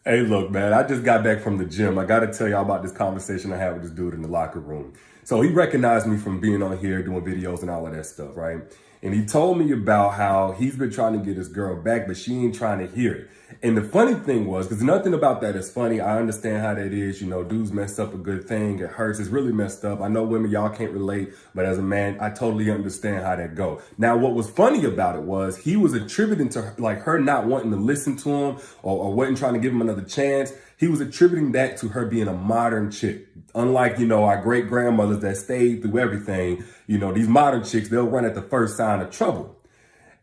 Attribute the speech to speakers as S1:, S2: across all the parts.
S1: Hey, look, man, I just got back from the gym. I got to tell y'all about this conversation I had with this dude in the locker room. So he recognized me from being on here doing videos and all of that stuff, right? And he told me about how he's been trying to get his girl back, but she ain't trying to hear it. And the funny thing was, because nothing about that is funny. I understand how that is. You know, dudes mess up a good thing. It hurts. It's really messed up. I know women, y'all can't relate, but as a man, I totally understand how that go. Now, what was funny about it was he was attributing to her, like her not wanting to listen to him or wasn't trying to give him another chance. He was attributing that to her being a modern chick. Unlike, you know, our great grandmothers that stayed through everything, you know, these modern chicks, they'll run at the first sign of trouble.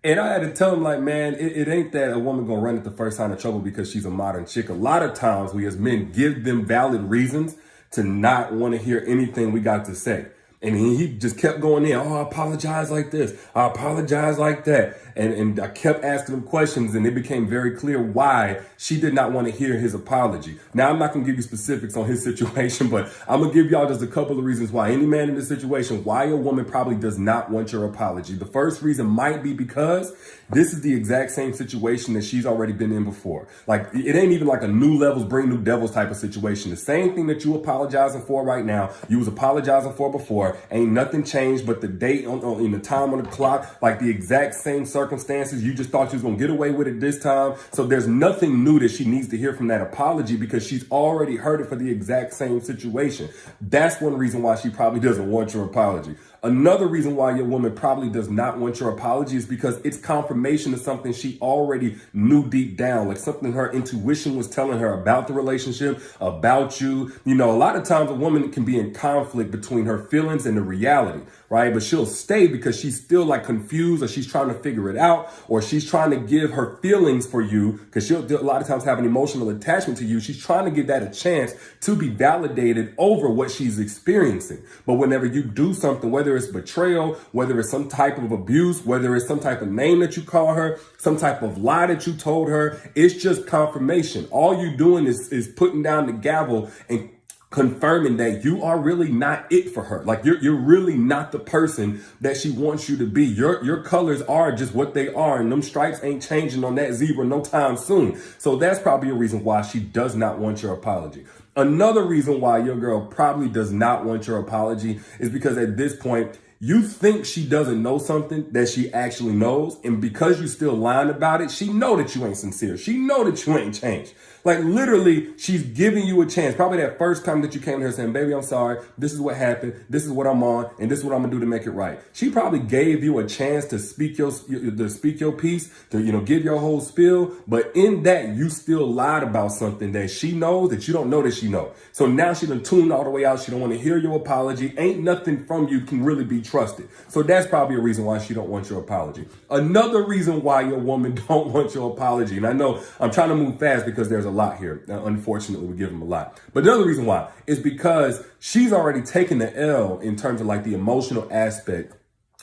S1: And I had to tell him, like, man, it ain't that a woman gonna run at the first sign of trouble because she's a modern chick. A lot of times we as men give them valid reasons to not want to hear anything we got to say. And he just kept going in. Oh, I apologize like this. I apologize like that. And I kept asking him questions, and it became very clear why she did not want to hear his apology. Now, I'm not going to give you specifics on his situation, but I'm going to give y'all just a couple of reasons why any man in this situation, why a woman probably does not want your apology. The first reason might be because this is the exact same situation that she's already been in before. Like, it ain't even like a new levels bring new devils type of situation. The same thing that you apologizing for right now, you was apologizing for before. Ain't nothing changed but the date in the time on the clock, like the exact same circumstances. You just thought you was gonna get away with it this time. So there's nothing new that she needs to hear from that apology because she's already heard it for the exact same situation. That's one reason why she probably doesn't want your apology. Another reason why your woman probably does not want your apology is because it's confirmation of something she already knew deep down, like something her intuition was telling her about the relationship, about you. You know, a lot of times a woman can be in conflict between her feelings and the reality, right? But she'll stay because she's still like confused, or she's trying to figure it out, or she's trying to give her feelings for you because she'll a lot of times have an emotional attachment to you. She's trying to give that a chance to be validated over what she's experiencing. But whenever you do something, whether it's betrayal, whether it's some type of abuse, whether it's some type of name that you call her, some type of lie that you told her, it's just confirmation. All you doing is putting down the gavel and confirming that you are really not it for her. Like you're really not the person that she wants you to be. Your colors are just what they are, and them stripes ain't changing on that zebra no time soon. So that's probably a reason why she does not want your apology. Another reason why your girl probably does not want your apology is because at this point, you think she doesn't know something that she actually knows. And because you still lying about it, she know that you ain't sincere. She know that you ain't changed. Like literally, she's giving you a chance. Probably that first time that you came to her saying, baby, I'm sorry. This is what happened. This is what I'm on. And this is what I'm going to do to make it right. She probably gave you a chance to speak your piece, to, you know, give your whole spiel. But in that, you still lied about something that she knows that you don't know that she knows. So now she done tuned all the way out. She don't want to hear your apology. Ain't nothing from you can really be trusted. So that's probably a reason why she don't want your apology. Another reason why your woman don't want your apology, and I know I'm trying to move fast because there's a lot here. Unfortunately, we give them a lot. But another reason why is because she's already taken the L in terms of like the emotional aspect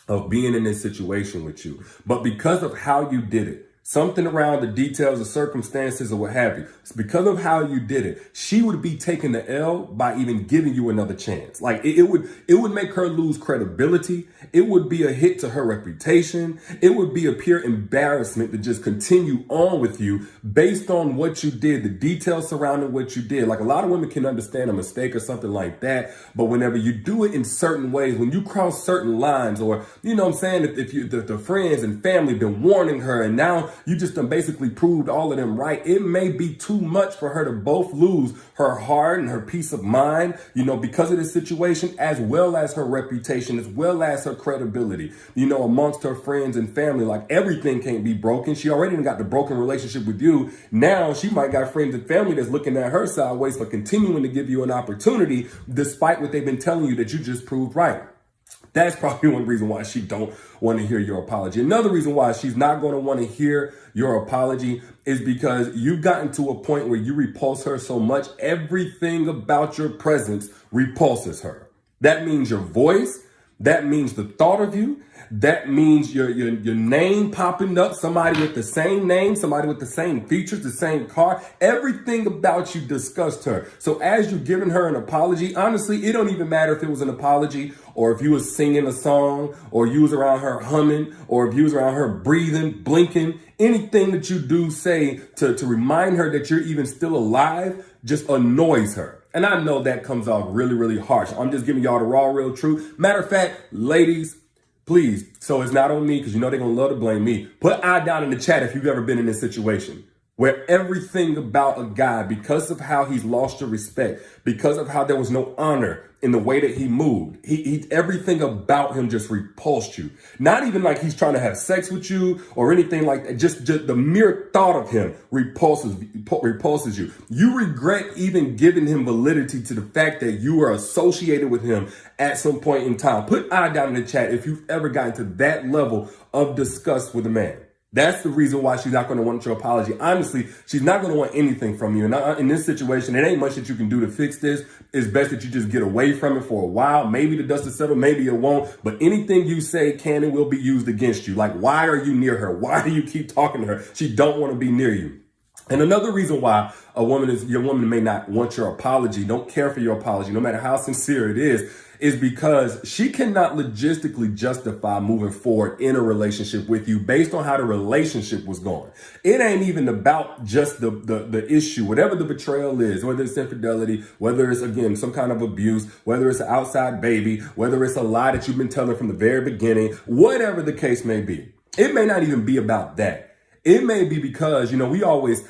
S1: of being in this situation with you. But because of how you did it, something around the details, the circumstances, or what have you. It's because of how you did it. She would be taking the L by even giving you another chance. Like it would make her lose credibility. It would be a hit to her reputation. It would be a pure embarrassment to just continue on with you based on what you did, the details surrounding what you did. Like a lot of women can understand a mistake or something like that. But whenever you do it in certain ways, when you cross certain lines, or, you know what I'm saying, if the friends and family been warning her and now you just done basically proved all of them right, it may be too much for her to both lose her heart and her peace of mind, you know, because of this situation, as well as her reputation, as well as her credibility, you know, amongst her friends and family. Like everything can't be broken. She already got the broken relationship with you. Now she might got friends and family that's looking at her sideways for continuing to give you an opportunity, despite what they've been telling you that you just proved right. That's probably one reason why she don't want to hear your apology. Another reason why she's not going to want to hear your apology is because you've gotten to a point where you repulse her so much, everything about your presence repulses her. That means your voice. That means the thought of you. That means your name popping up, somebody with the same name, somebody with the same features, the same car. Everything about you disgusts her. So as you're giving her an apology, honestly, it don't even matter if it was an apology or if you was singing a song or you was around her humming or if you was around her breathing, blinking. Anything that you do say to remind her that you're even still alive just annoys her. And I know that comes off really, really harsh. I'm just giving y'all the raw, real truth. Matter of fact, ladies, please, so it's not on me because you know they're going to love to blame me. Put I down in the chat if you've ever been in this situation where everything about a guy, because of how he's lost your respect, because of how there was no honor in the way that he moved, everything about him just repulsed you. Not even like he's trying to have sex with you or anything like that. Just the mere thought of him repulses you. You regret even giving him validity to the fact that you were associated with him at some point in time. Put I down in the chat if you've ever gotten to that level of disgust with a man. That's the reason why she's not going to want your apology. Honestly, she's not going to want anything from you. And in this situation, it ain't much that you can do to fix this. It's best that you just get away from it for a while. Maybe the dust will settle, maybe it won't. But anything you say can and will be used against you. Like, why are you near her? Why do you keep talking to her? She don't want to be near you. And another reason why your woman may not want your apology, don't care for your apology, no matter how sincere it is because she cannot logistically justify moving forward in a relationship with you based on how the relationship was going. It ain't even about just the issue, whatever the betrayal is, whether it's infidelity, whether it's, again, some kind of abuse, whether it's an outside baby, whether it's a lie that you've been telling from the very beginning, whatever the case may be. It may not even be about that. It may be because, we always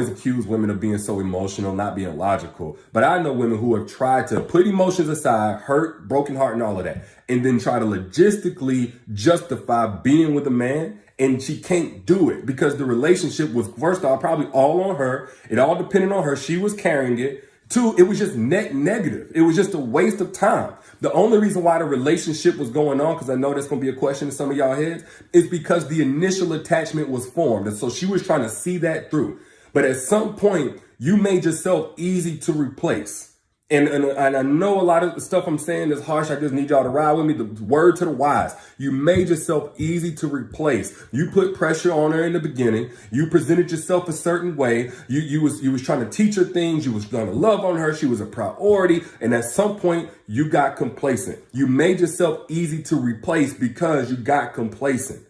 S1: accuse women of being so emotional, not being logical. But I know women who have tried to put emotions aside, hurt, broken heart and all of that, and then try to logistically justify being with a man. And she can't do it because the relationship was, first off, probably all on her. It all depended on her. She was carrying it. Two, it was just negative. It was just a waste of time. The only reason why the relationship was going on, because I know that's going to be a question in some of y'all heads, is because the initial attachment was formed. And so she was trying to see that through. But at some point, you made yourself easy to replace. And I know a lot of the stuff I'm saying is harsh. I just need y'all to ride with me. The word to the wise. You made yourself easy to replace. You put pressure on her in the beginning. You presented yourself a certain way. You was trying to teach her things. You was going to love on her. She was a priority. And at some point, you got complacent. You made yourself easy to replace because you got complacent.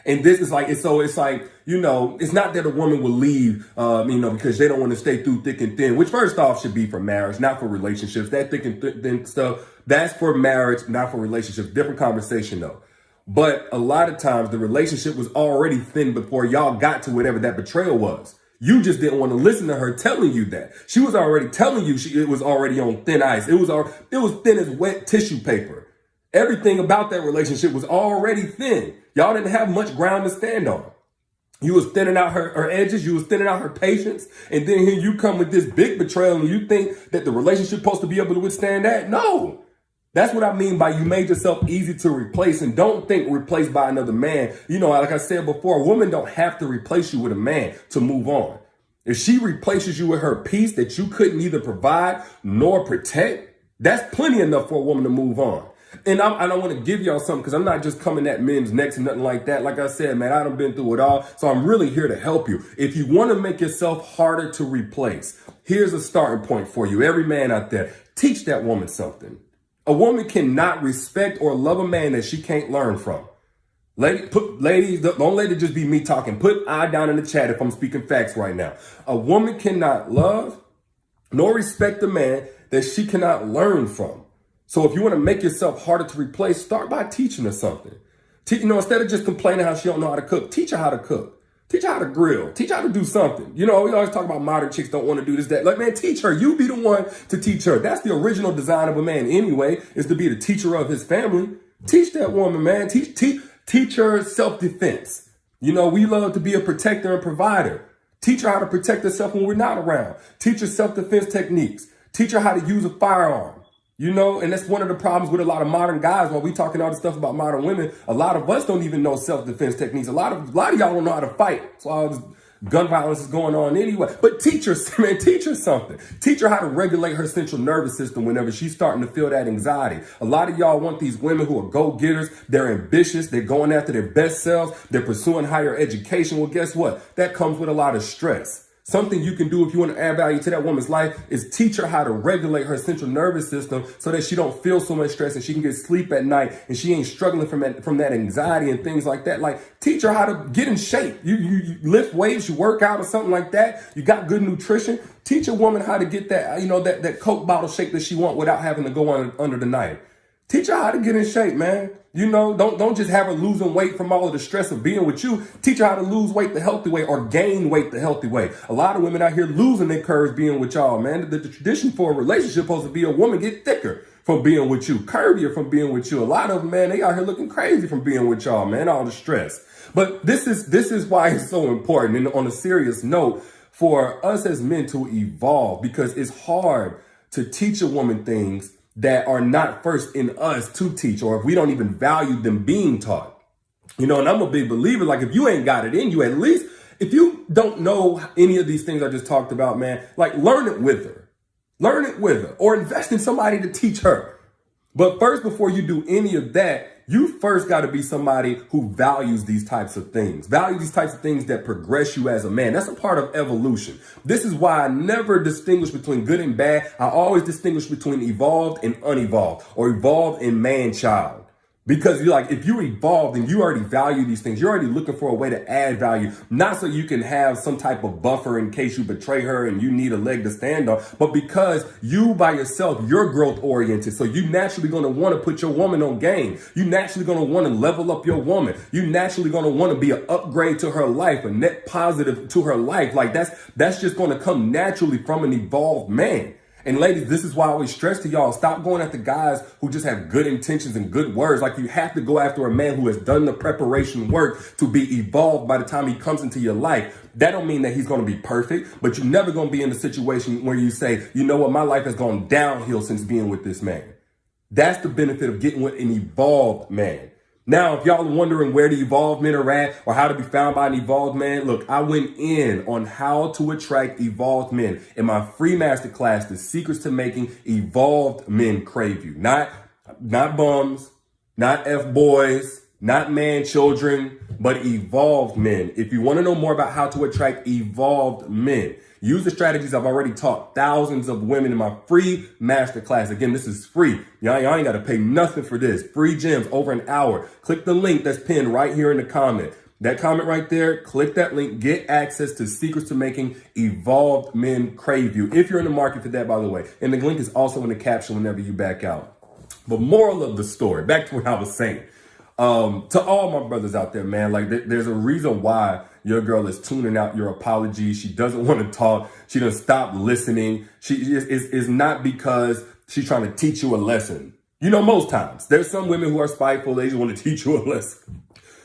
S1: And this is like, it's like, it's not that a woman will leave, because they don't want to stay through thick and thin, which first off should be for marriage, not for relationships. That thick and thin stuff, that's for marriage, not for relationships. Different conversation though. But a lot of times the relationship was already thin before y'all got to whatever that betrayal was. You just didn't want to listen to her telling you that. She was already telling you it was already on thin ice. It was thin as wet tissue paper. Everything about that relationship was already thin. Y'all didn't have much ground to stand on. You was thinning out her edges. You was thinning out her patience. And then here you come with this big betrayal and you think that the relationship supposed to be able to withstand that? No. That's what I mean by you made yourself easy to replace. And don't think replaced by another man. Like I said before, a woman don't have to replace you with a man to move on. If she replaces you with her peace that you couldn't either provide nor protect, that's plenty enough for a woman to move on. And I don't want to give y'all something because I'm not just coming at men's necks and nothing like that. Like I said, man, I done been through it all. So I'm really here to help you. If you want to make yourself harder to replace, here's a starting point for you. Every man out there, teach that woman something. A woman cannot respect or love a man that she can't learn from. Ladies, don't let it just be me talking. Put I down in the chat if I'm speaking facts right now. A woman cannot love nor respect a man that she cannot learn from. So if you want to make yourself harder to replace, start by teaching her something. Instead of just complaining how she don't know how to cook, teach her how to cook. Teach her how to grill. Teach her how to do something. We always talk about modern chicks don't want to do this, that. Like, man, teach her. You be the one to teach her. That's the original design of a man anyway, is to be the teacher of his family. Teach that woman, man. Teach her self-defense. We love to be a protector and provider. Teach her how to protect herself when we're not around. Teach her self-defense techniques. Teach her how to use a firearm. And that's one of the problems with a lot of modern guys. While we talking all this stuff about modern women, a lot of us don't even know self-defense techniques. A lot of y'all don't know how to fight. So Gun violence is going on anyway. But teach her, man, teach her something. Teach her how to regulate her central nervous system whenever she's starting to feel that anxiety. A lot of y'all want these women who are go-getters. They're ambitious. They're going after their best selves. They're pursuing higher education. Well, guess what? That comes with a lot of stress. Something you can do if you want to add value to that woman's life is teach her how to regulate her central nervous system so that she don't feel so much stress and she can get sleep at night and she ain't struggling from that anxiety and things like that. Like, teach her how to get in shape. You lift weights, you work out or something like that. You got good nutrition. Teach a woman how to get that, that Coke bottle shape that she want without having to go under the knife. Teach her how to get in shape, man. Don't just have her losing weight from all of the stress of being with you. Teach her how to lose weight the healthy way or gain weight the healthy way. A lot of women out here losing their curves being with y'all, man. The tradition for a relationship supposed to be a woman get thicker from being with you, curvier from being with you. A lot of them, man, they out here looking crazy from being with y'all, man, all the stress. But this is why it's so important, and on a serious note, for us as men to evolve, because it's hard to teach a woman things that are not first in us to teach, or if we don't even value them being taught. And I'm a big believer, like, if you ain't got it in you, at least if you don't know any of these things I just talked about, man, like, learn it with her. Learn it with her, or invest in somebody to teach her. But first, before you do any of that, you first got to be somebody who values these types of things. Value these types of things that progress you as a man. That's a part of evolution. This is why I never distinguish between good and bad. I always distinguish between evolved and unevolved, or evolved and man-child. Because if you're evolved and you already value these things, you're already looking for a way to add value, not so you can have some type of buffer in case you betray her and you need a leg to stand on, but because you by yourself, you're growth oriented. So you naturally going to want to put your woman on game. You naturally going to want to level up your woman. You naturally going to want to be an upgrade to her life, a net positive to her life. Like that's just going to come naturally from an evolved man. And ladies, this is why I always stress to y'all, stop going after guys who just have good intentions and good words. Like, you have to go after a man who has done the preparation work to be evolved by the time he comes into your life. That don't mean that he's going to be perfect, but you're never going to be in a situation where you say, you know what, my life has gone downhill since being with this man. That's the benefit of getting with an evolved man. Now, if y'all are wondering where the evolved men are at or how to be found by an evolved man, look, I went in on how to attract evolved men in my free masterclass, The Secrets to Making Evolved Men Crave You. Not bums, not F-boys, not man children, but evolved men. If you want to know more about how to attract evolved men, use the strategies I've already taught thousands of women in my free masterclass. Again, this is free. Y'all ain't got to pay nothing for this. Free gems over an hour. Click the link that's pinned right here in the comment. That comment right there, click that link, get access to Secrets to Making Evolved Men Crave You. If you're in the market for that, by the way. And the link is also in the caption whenever you back out. But moral of the story, back to what I was saying. To all my brothers out there, man, like there's a reason why your girl is tuning out your apologies. She doesn't want to talk. She doesn't stop listening. It's not because she's trying to teach you a lesson. Most times there's some women who are spiteful. They just want to teach you a lesson.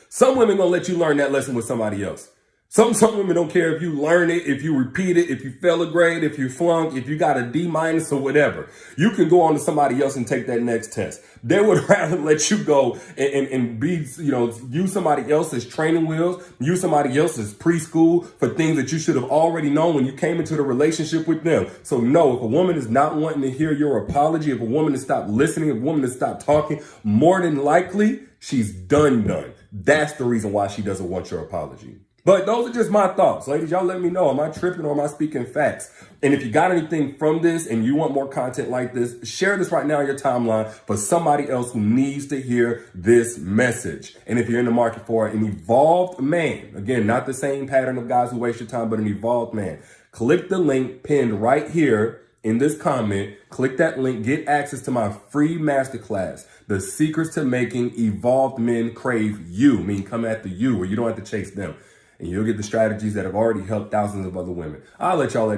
S1: Some women gonna let you learn that lesson with somebody else. Some women don't care if you learn it, if you repeat it, if you fail a grade, if you flunk, if you got a D- or whatever. You can go on to somebody else and take that next test. They would rather let you go and be, use somebody else's training wheels, use somebody else's preschool for things that you should have already known when you came into the relationship with them. So no, if a woman is not wanting to hear your apology, if a woman has stopped listening, if a woman has stopped talking, more than likely, she's done. That's the reason why she doesn't want your apology. But those are just my thoughts. Ladies, y'all let me know. Am I tripping or am I speaking facts? And if you got anything from this and you want more content like this, share this right now on your timeline for somebody else who needs to hear this message. And if you're in the market for an evolved man, again, not the same pattern of guys who waste your time, but an evolved man, click the link pinned right here in this comment. Click that link, get access to my free masterclass, The Secrets to Making Evolved Men Crave You, mean come after you, where you don't have to chase them. And you'll get the strategies that have already helped thousands of other women. I'll let y'all